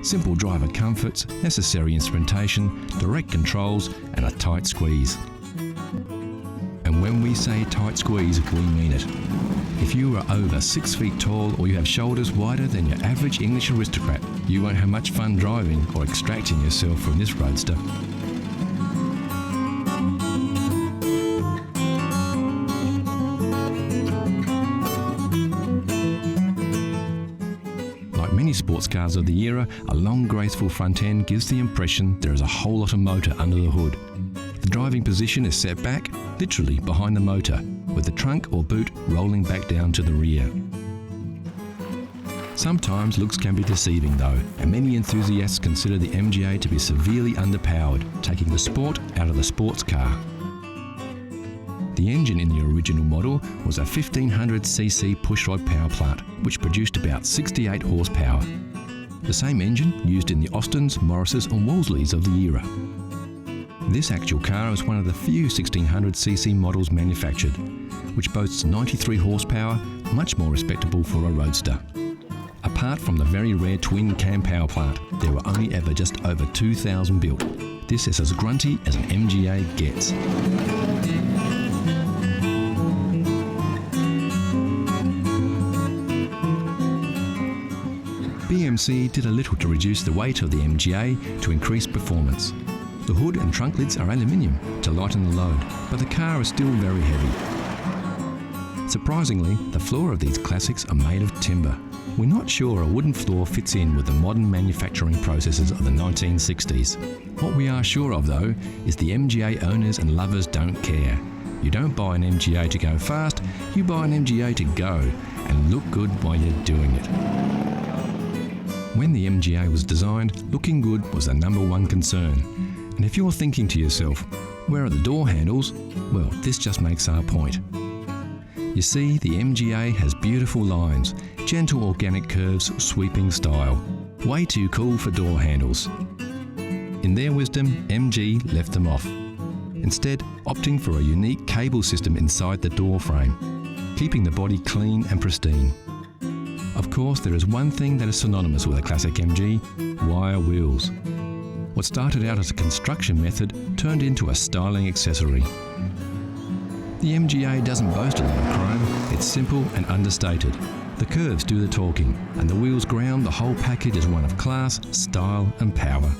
simple driver comforts, necessary instrumentation, direct controls and a tight squeeze. And when we say tight squeeze, we mean it. If you are over 6 feet tall or you have shoulders wider than your average English aristocrat, you won't have much fun driving or extracting yourself from this roadster. Like many sports cars of the era, a long graceful front end gives the impression there is a whole lot of motor under the hood. The driving position is set back, literally behind the motor, with the trunk or boot rolling back down to the rear. Sometimes looks can be deceiving though, and many enthusiasts consider the MGA to be severely underpowered, taking the sport out of the sports car. The engine in the original model was a 1500cc pushrod power plant, which produced about 68 horsepower. The same engine used in the Austins, Morrises and Wolseleys of the era. This actual car is one of the few 1600cc models manufactured, which boasts 93 horsepower, much more respectable for a roadster. Apart from the very rare twin cam power plant, there were only ever just over 2,000 built. This is as grunty as an MGA gets. BMC did a little to reduce the weight of the MGA to increase performance. The hood and trunk lids are aluminium to lighten the load, but the car is still very heavy. Surprisingly, the floor of these classics are made of timber. We're not sure a wooden floor fits in with the modern manufacturing processes of the 1960s. What we are sure of though is the MGA owners and lovers don't care. You don't buy an MGA to go fast, you buy an MGA to go and look good while you're doing it. When the MGA was designed, looking good was the number one concern. And if you're thinking to yourself, where are the door handles? Well, this just makes our point. You see, the MGA has beautiful lines, gentle organic curves, sweeping style. Way too cool for door handles. In their wisdom, MG left them off, instead opting for a unique cable system inside the door frame, keeping the body clean and pristine. Of course, there is one thing that is synonymous with a classic MG: wire wheels. What started out as a construction method turned into a styling accessory. The MGA doesn't boast a lot of chrome, it's simple and understated. The curves do the talking, and the wheels ground the whole package as one of class, style and power.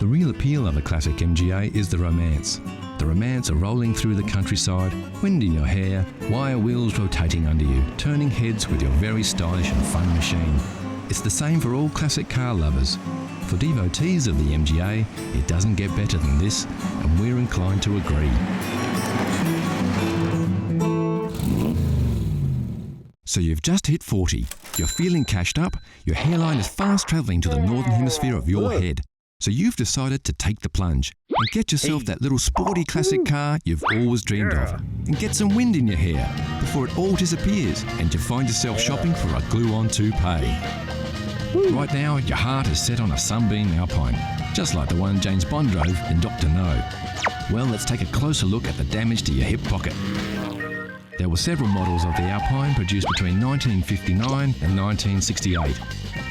The real appeal of a classic MGA is the romance. The romance of rolling through the countryside, wind in your hair, wire wheels rotating under you, turning heads with your very stylish and fun machine. It's the same for all classic car lovers. For devotees of the MGA, it doesn't get better than this, and we're inclined to agree. So you've just hit 40, you're feeling cashed up, your hairline is fast travelling to the northern hemisphere of your head. So you've decided to take the plunge and get yourself that little sporty classic car you've always dreamed of, and get some wind in your hair before it all disappears and you find yourself shopping for a glue-on toupee. Right now, your heart is set on a Sunbeam Alpine, just like the one James Bond drove in Dr. No. Well, let's take a closer look at the damage to your hip pocket. There were several models of the Alpine produced between 1959 and 1968.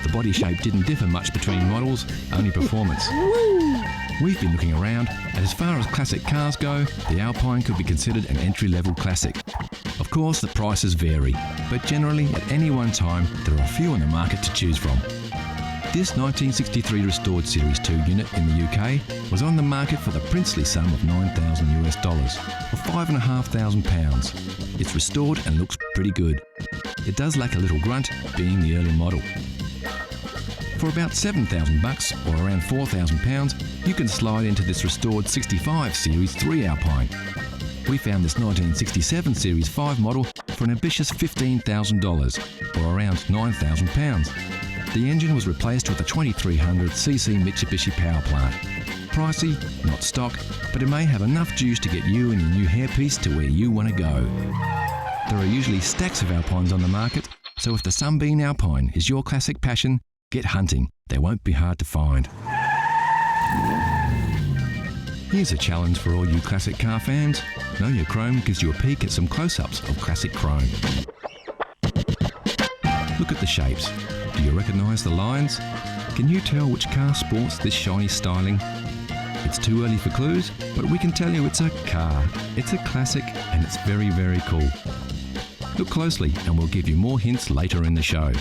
The body shape didn't differ much between models, only performance. We've been looking around, and as far as classic cars go, the Alpine could be considered an entry-level classic. Of course, the prices vary, but generally at any one time there are a few on the market to choose from. This 1963 restored Series 2 unit in the UK was on the market for the princely sum of $9,000 US, or £5,500. It's restored and looks pretty good. It does lack a little grunt, being the early model. For about $7,000 or around £4,000, you can slide into this restored 65 Series 3 Alpine. We found this 1967 Series 5 model for an ambitious $15,000 or around £9,000. The engine was replaced with a 2300cc Mitsubishi power plant. Pricey, not stock, but it may have enough juice to get you and your new hairpiece to where you want to go. There are usually stacks of Alpines on the market, so if the Sunbeam Alpine is your classic passion, get hunting. They won't be hard to find. Here's a challenge for all you classic car fans. Know Your Chrome gives you a peek at some close-ups of classic chrome. Look at the shapes. Do you recognise the lines? Can you tell which car sports this shiny styling? It's too early for clues, but we can tell you it's a car. It's a classic and it's very, very cool. Look closely and we'll give you more hints later in the show.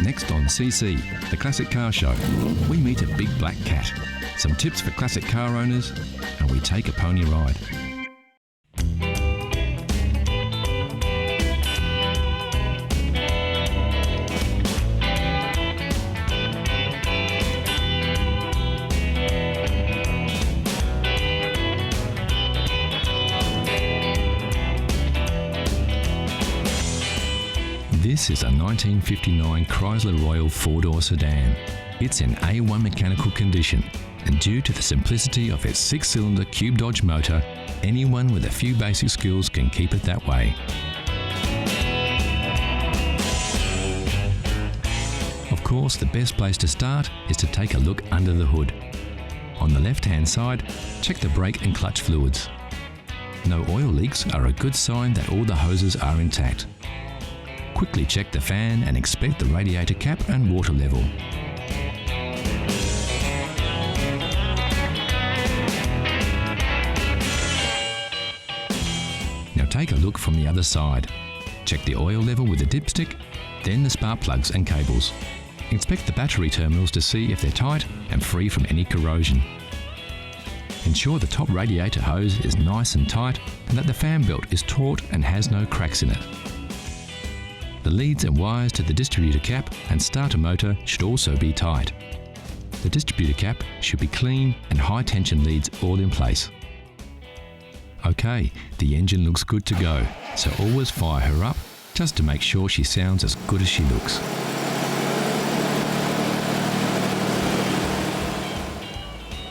Next on CC, the Classic Car Show, we meet a big black cat, some tips for classic car owners, and we take a pony ride. This is a 1959 Chrysler Royal four-door sedan. It's in A1 mechanical condition, and due to the simplicity of its six-cylinder Cube Dodge motor, anyone with a few basic skills can keep it that way. Of course, the best place to start is to take a look under the hood. On the left-hand side, check the brake and clutch fluids. No oil leaks are a good sign that all the hoses are intact. Quickly check the fan and inspect the radiator cap and water level. Now take a look from the other side. Check the oil level with a dipstick, then the spark plugs and cables. Inspect the battery terminals to see if they're tight and free from any corrosion. Ensure the top radiator hose is nice and tight and that the fan belt is taut and has no cracks in it. The leads and wires to the distributor cap and starter motor should also be tight. The distributor cap should be clean and high tension leads all in place. Okay, the engine looks good to go, so always fire her up just to make sure she sounds as good as she looks.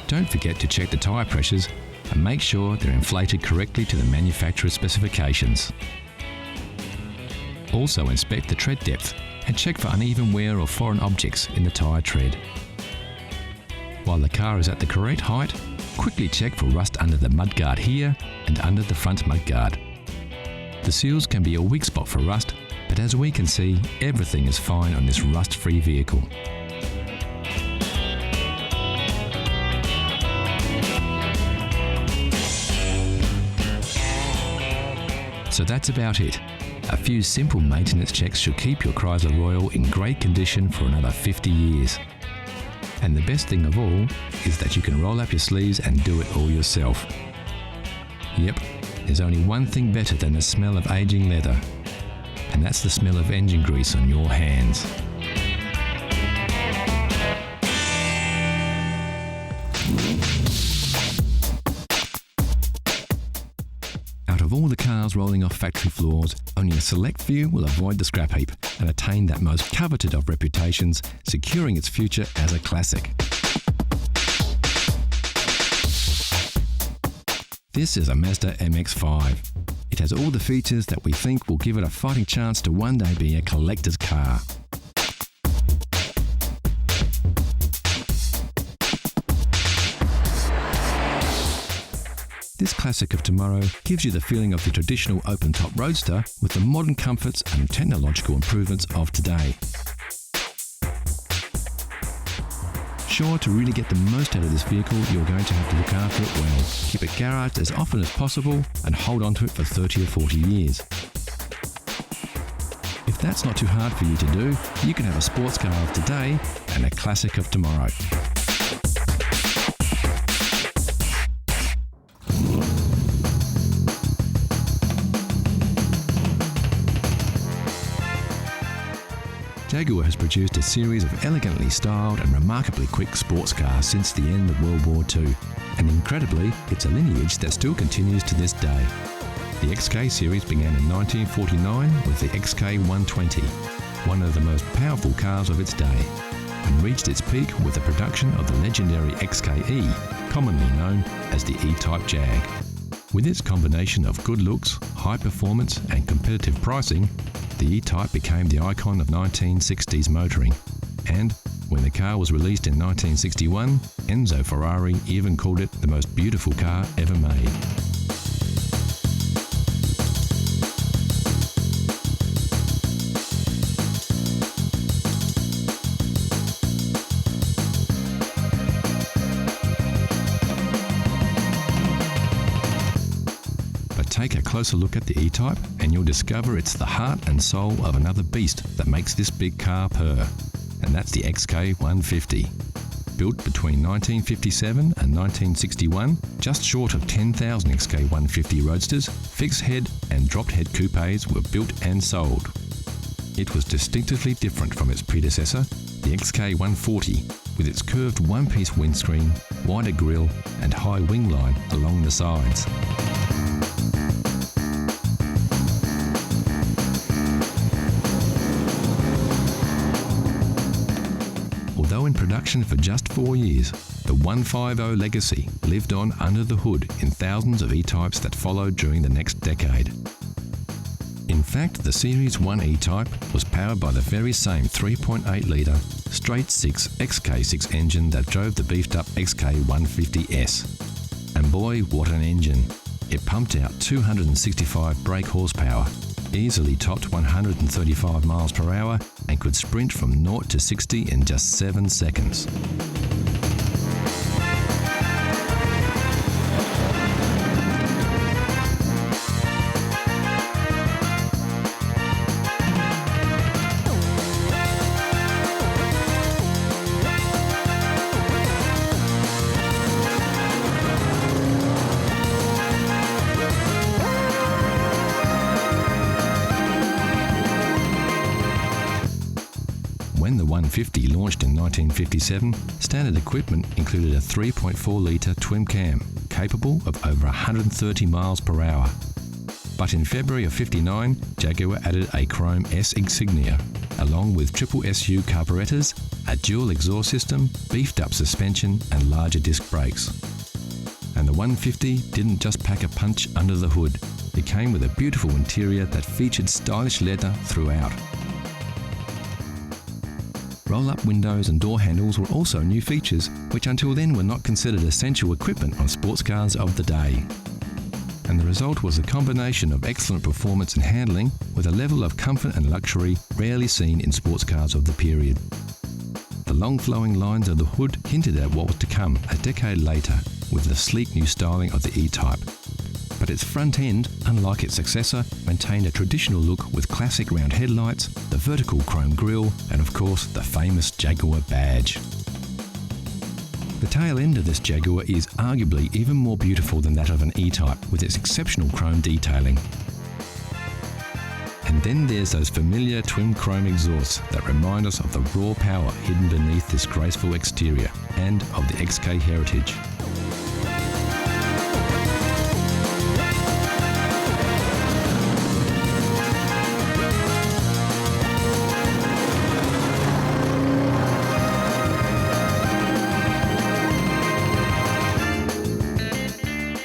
Don't forget to check the tyre pressures and make sure they're inflated correctly to the manufacturer's specifications. Also inspect the tread depth and check for uneven wear or foreign objects in the tyre tread. While the car is at the correct height, quickly check for rust under the mudguard here and under the front mudguard. The seals can be a weak spot for rust, but as we can see, everything is fine on this rust-free vehicle. So that's about it. A few simple maintenance checks should keep your Chrysler Royal in great condition for another 50 years. And the best thing of all is that you can roll up your sleeves and do it all yourself. Yep, there's only one thing better than the smell of aging leather, and that's the smell of engine grease on your hands. Of all the cars rolling off factory floors, only a select few will avoid the scrap heap and attain that most coveted of reputations, securing its future as a classic. This is a Mazda MX-5. It has all the features that we think will give it a fighting chance to one day be a collector's car. This classic of tomorrow gives you the feeling of the traditional open-top roadster with the modern comforts and technological improvements of today. Sure, to really get the most out of this vehicle, you're going to have to look after it well. Keep it garaged as often as possible and hold on to it for 30 or 40 years. If that's not too hard for you to do, you can have a sports car of today and a classic of tomorrow. Jaguar has produced a series of elegantly styled and remarkably quick sports cars since the end of World War II, and incredibly, it's a lineage that still continues to this day. The XK series began in 1949 with the XK120, one of the most powerful cars of its day, and reached its peak with the production of the legendary XKE, commonly known as the E-Type Jag. With its combination of good looks, high performance and competitive pricing, the E-Type became the icon of 1960s motoring, and when the car was released in 1961, Enzo Ferrari even called it the most beautiful car ever made. Take a closer look at the E-Type and you'll discover it's the heart and soul of another beast that makes this big car purr, and that's the XK150. Built between 1957 and 1961, just short of 10,000 XK150 Roadsters, fixed head and dropped head coupes were built and sold. It was distinctively different from its predecessor, the XK140, with its curved one-piece windscreen, wider grille and high wing line along the sides. Although in production for just 4 years, the 150 legacy lived on under the hood in thousands of E-Types that followed during the next decade. In fact, the Series 1 E-Type was powered by the very same 3.8 litre straight-six XK6 engine that drove the beefed-up XK150S. And boy, what an engine! It pumped out 265 brake horsepower, easily topped 135 miles per hour and could sprint from 0 to 60 in just 7 seconds. When the 150 launched in 1957, standard equipment included a 3.4 litre twin cam, capable of over 130 miles per hour. But in February of '59, Jaguar added a chrome S insignia, along with triple SU carburetors, a dual exhaust system, beefed up suspension and larger disc brakes. And the 150 didn't just pack a punch under the hood, it came with a beautiful interior that featured stylish leather throughout. Roll-up windows and door handles were also new features, which until then were not considered essential equipment on sports cars of the day. And the result was a combination of excellent performance and handling with a level of comfort and luxury rarely seen in sports cars of the period. The long flowing lines of the hood hinted at what was to come a decade later with the sleek new styling of the E-Type. But its front end, unlike its successor, maintained a traditional look with classic round headlights, the vertical chrome grille, and of course the famous Jaguar badge. The tail end of this Jaguar is arguably even more beautiful than that of an E-Type, with its exceptional chrome detailing. And then there's those familiar twin chrome exhausts that remind us of the raw power hidden beneath this graceful exterior, and of the XK heritage.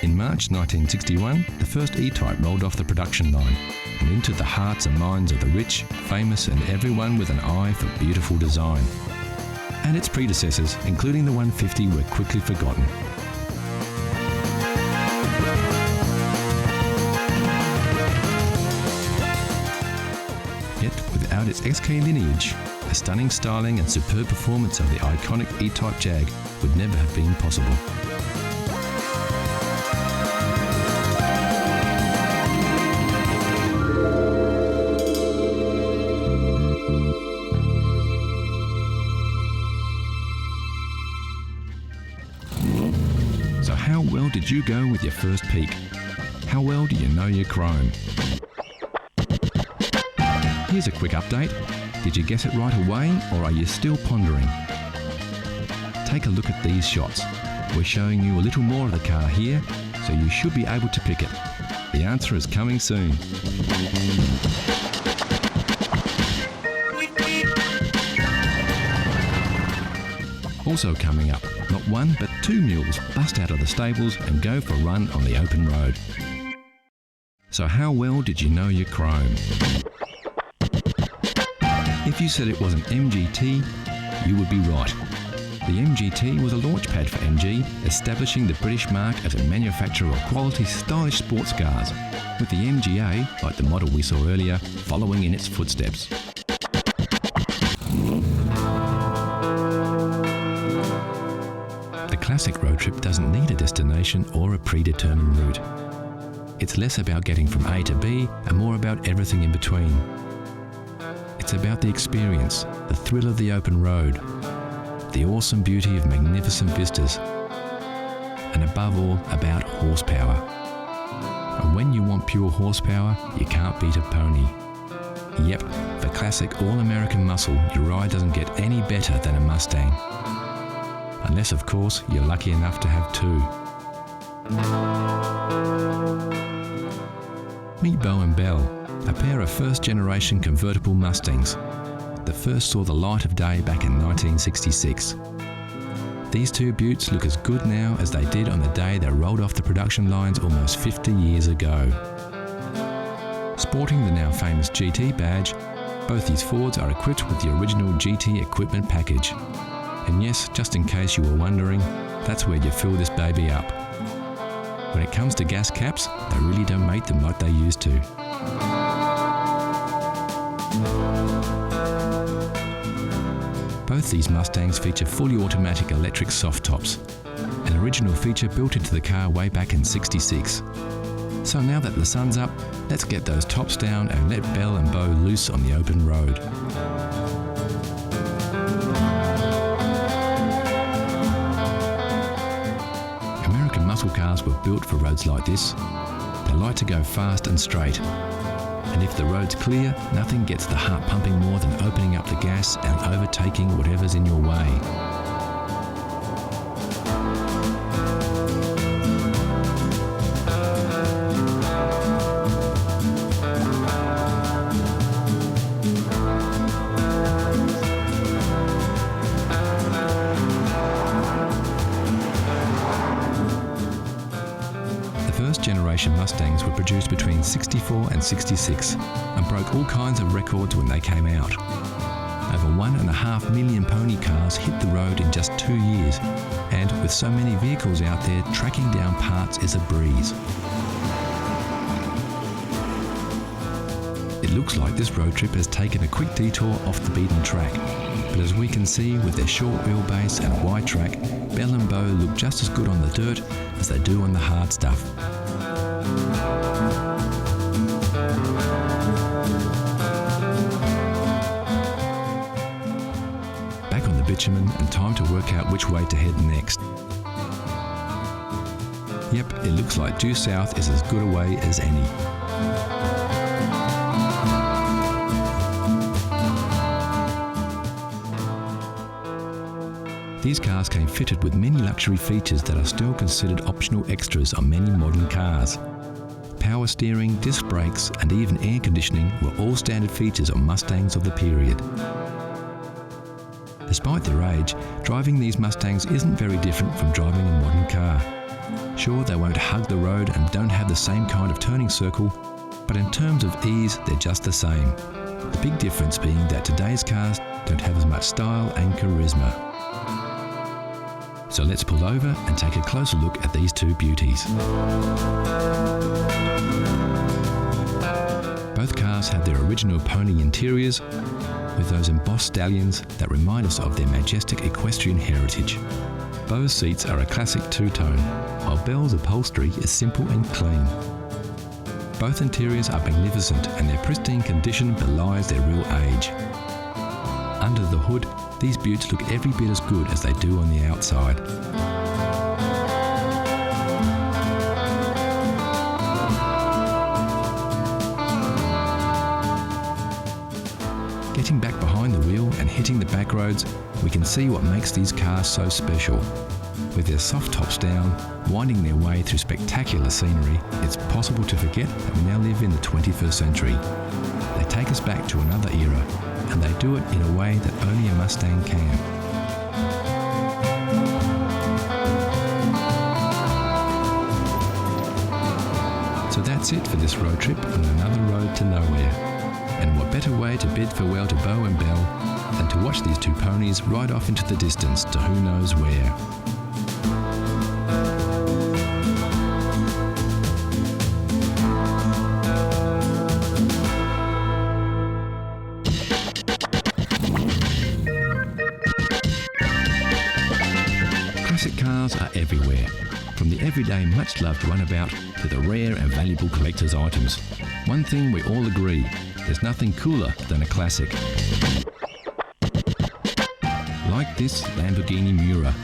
In March 1961, the first E-Type rolled off the production line and into the hearts and minds of the rich, famous and everyone with an eye for beautiful design. And its predecessors, including the 150, were quickly forgotten. Yet, without its XK lineage, the stunning styling and superb performance of the iconic E-Type Jag would never have been possible. So how well did you go with your first peek? How well do you know your chrome? Here's a quick update. Did you guess it right away, or are you still pondering? Take a look at these shots. We're showing you a little more of the car here, so you should be able to pick it. The answer is coming soon. Also coming up, not one but two mules bust out of the stables and go for a run on the open road. So how well did you know your chrome? If you said it was an MGT, you would be right. The MGT was a launchpad for MG, establishing the British mark as a manufacturer of quality, stylish sports cars, with the MGA, like the model we saw earlier, following in its footsteps. The classic road trip doesn't need a destination or a predetermined route. It's less about getting from A to B and more about everything in between. It's about the experience, the thrill of the open road, the awesome beauty of magnificent vistas, and above all, about horsepower. And when you want pure horsepower, you can't beat a pony. Yep, for classic all-American muscle, your ride doesn't get any better than a Mustang. Unless, of course, you're lucky enough to have two. Meet Bo and Belle, a pair of first-generation convertible Mustangs. The first saw the light of day back in 1966. These two beauts look as good now as they did on the day they rolled off the production lines almost 50 years ago. Sporting the now famous GT badge, both these Fords are equipped with the original GT equipment package. And yes, just in case you were wondering, that's where you fill this baby up. When it comes to gas caps, they really don't make them like they used to. Both these Mustangs feature fully automatic electric soft tops, an original feature built into the car way back in '66. So now that the sun's up, let's get those tops down and let Belle and Bo loose on the open road. American muscle cars were built for roads like this. They like to go fast and straight. And if the road's clear, nothing gets the heart pumping more than opening up the gas and overtaking whatever's in your way. First-generation Mustangs were produced between '64 and '66 and broke all kinds of records when they came out. Over 1.5 million pony cars hit the road in just 2 years, and with so many vehicles out there, tracking down parts is a breeze. It looks like this road trip has taken a quick detour off the beaten track, but as we can see with their short wheelbase and wide track, Belle and Bo look just as good on the dirt as they do on the hard stuff. Back on the bitumen and time to work out which way to head next. Yep, it looks like due south is as good a way as any. These cars came fitted with many luxury features that are still considered optional extras on many modern cars. Power steering, disc brakes, and even air conditioning were all standard features on Mustangs of the period. Despite their age, driving these Mustangs isn't very different from driving a modern car. Sure, they won't hug the road and don't have the same kind of turning circle, but in terms of ease, they're just the same. The big difference being that today's cars don't have as much style and charisma. So let's pull over and take a closer look at these two beauties. Both cars have their original pony interiors with those embossed stallions that remind us of their majestic equestrian heritage. Bo's seats are a classic two-tone, while Belle's upholstery is simple and clean. Both interiors are magnificent and their pristine condition belies their real age. Under the hood, these beauts look every bit as good as they do on the outside. Getting back behind the wheel and hitting the back roads, we can see what makes these cars so special. With their soft tops down, winding their way through spectacular scenery, it's possible to forget that we now live in the 21st century. They take us back to another era, and they do it in a way that only a Mustang can. So that's it for this road trip on another road to nowhere. And what better way to bid farewell to Bo and Belle than to watch these two ponies ride off into the distance to who knows where. Classic cars are everywhere, from the everyday much-loved runabout to the rare and valuable collector's items. One thing we all agree, there's nothing cooler than a classic. Like this Lamborghini Miura,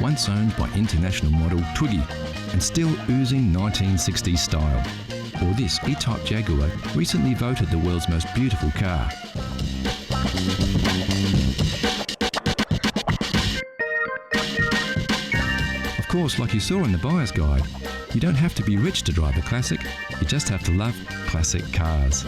once owned by international model Twiggy and still oozing 1960s style. Or this E-Type Jaguar, recently voted the world's most beautiful car. Of course, like you saw in the buyer's guide, you don't have to be rich to drive a classic, you just have to love classic cars.